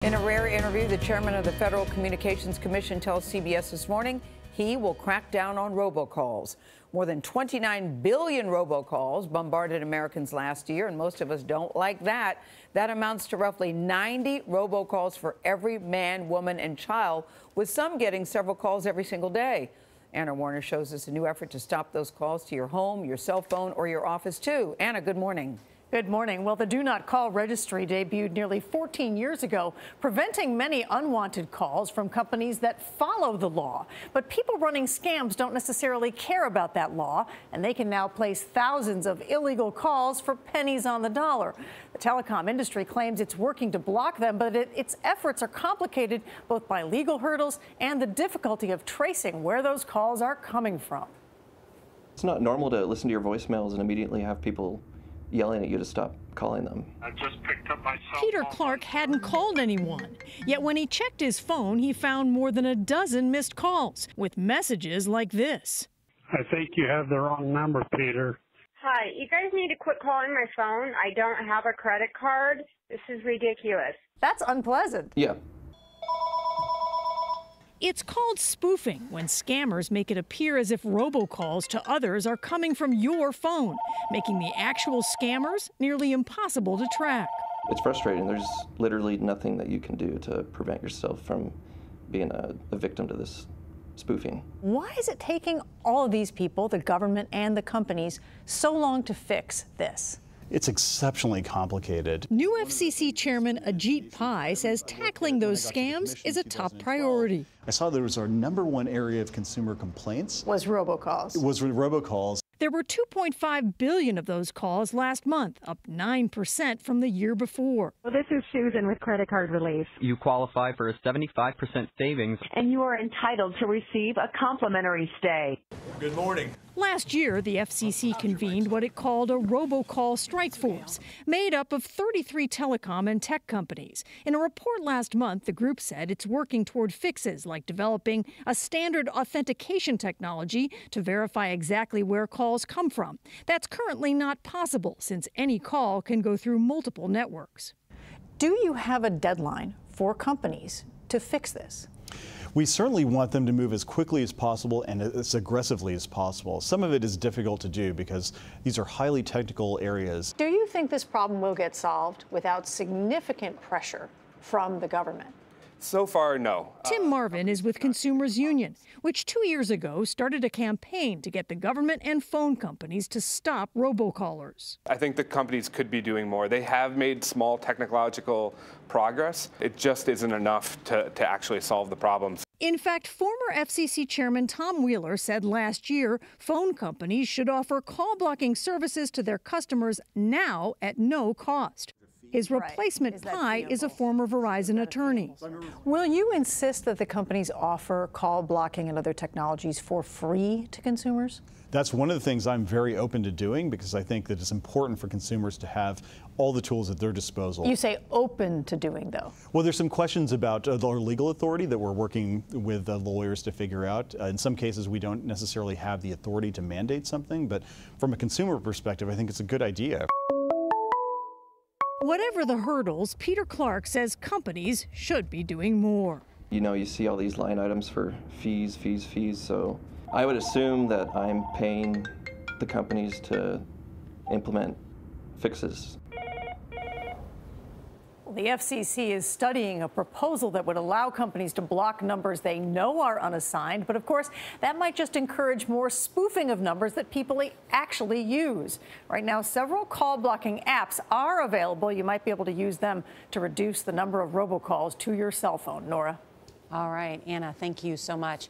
In a rare interview, the chairman of the Federal Communications Commission tells CBS This Morning he will crack down on robocalls. More than 29 billion robocalls bombarded Americans last year, and most of us don't like that. That amounts to roughly 90 robocalls for every man, woman, and child, with some getting several calls every single day. Anna Werner shows us a new effort to stop those calls to your home, your cell phone, or your office, too. Anna, good morning. Good morning. Well, the Do Not Call registry debuted nearly 14 years ago, preventing many unwanted calls from companies that follow the law. But people running scams don't necessarily care about that law, and they can now place thousands of illegal calls for pennies on the dollar. The telecom industry claims it's working to block them, but its efforts are complicated both by legal hurdles and the difficulty of tracing where those calls are coming from. It's not normal to listen to your voicemails and immediately have people yelling at you to stop calling them. I just picked up my cell Peter phone. Clark hadn't called anyone. Yet when he checked his phone, he found more than a dozen missed calls with messages like this. I think you have the wrong number, Peter. Hi, you guys need to quit calling my phone. I don't have a credit card. This is ridiculous. That's unpleasant. Yeah. It's called spoofing, when scammers make it appear as if robocalls to others are coming from your phone, making the actual scammers nearly impossible to track. It's frustrating. There's literally nothing that you can do to prevent yourself from being a victim to this spoofing. Why is it taking all of these people, the government and the companies, so long to fix this? It's exceptionally complicated. New FCC Chairman Ajit Pai says tackling those scams is a top priority. I saw there was our #1 area of consumer complaints. Was robocalls. It was robocalls. There were 2.5 billion of those calls last month, up 9% from the year before. Well, this is Susan with Credit Card Relief. You qualify for a 75% savings. And you are entitled to receive a complimentary stay. Good morning. Last year, the FCC convened what it called a robocall strike force, made up of 33 telecom and tech companies. In a report last month, the group said it's working toward fixes like developing a standard authentication technology to verify exactly where calls come from. That's currently not possible since any call can go through multiple networks. Do you have a deadline for companies to fix this? We certainly want them to move as quickly as possible and as aggressively as possible. Some of it is difficult to do because these are highly technical areas. Do you think this problem will get solved without significant pressure from the government? So far, no. Tim Marvin is with Consumers Union, which 2 years ago started a campaign to get the government and phone companies to stop robocallers. I think the companies could be doing more. They have made small technological progress. It just isn't enough to actually solve the problems. In fact, former FCC Chairman Tom Wheeler said last year phone companies should offer call blocking services to their customers now at no cost. His replacement, Pai, is a former Verizon attorney. Will you insist that the companies offer call blocking and other technologies for free to consumers? That's one of the things I'm very open to doing because I think that it's important for consumers to have all the tools at their disposal. You say open to doing, though. Well, there's some questions about our legal authority that we're working with lawyers to figure out. In some cases, we don't necessarily have the authority to mandate something, but from a consumer perspective, I think it's a good idea. Whatever the hurdles, Peter Clark says companies should be doing more. You know, you see all these line items for fees, so I would assume that I'm paying the companies to implement fixes. The FCC is studying a proposal that would allow companies to block numbers they know are unassigned. But of course, that might just encourage more spoofing of numbers that people actually use. Right now, several call blocking apps are available. You might be able to use them to reduce the number of robocalls to your cell phone. Norah. All right, Anna, thank you so much.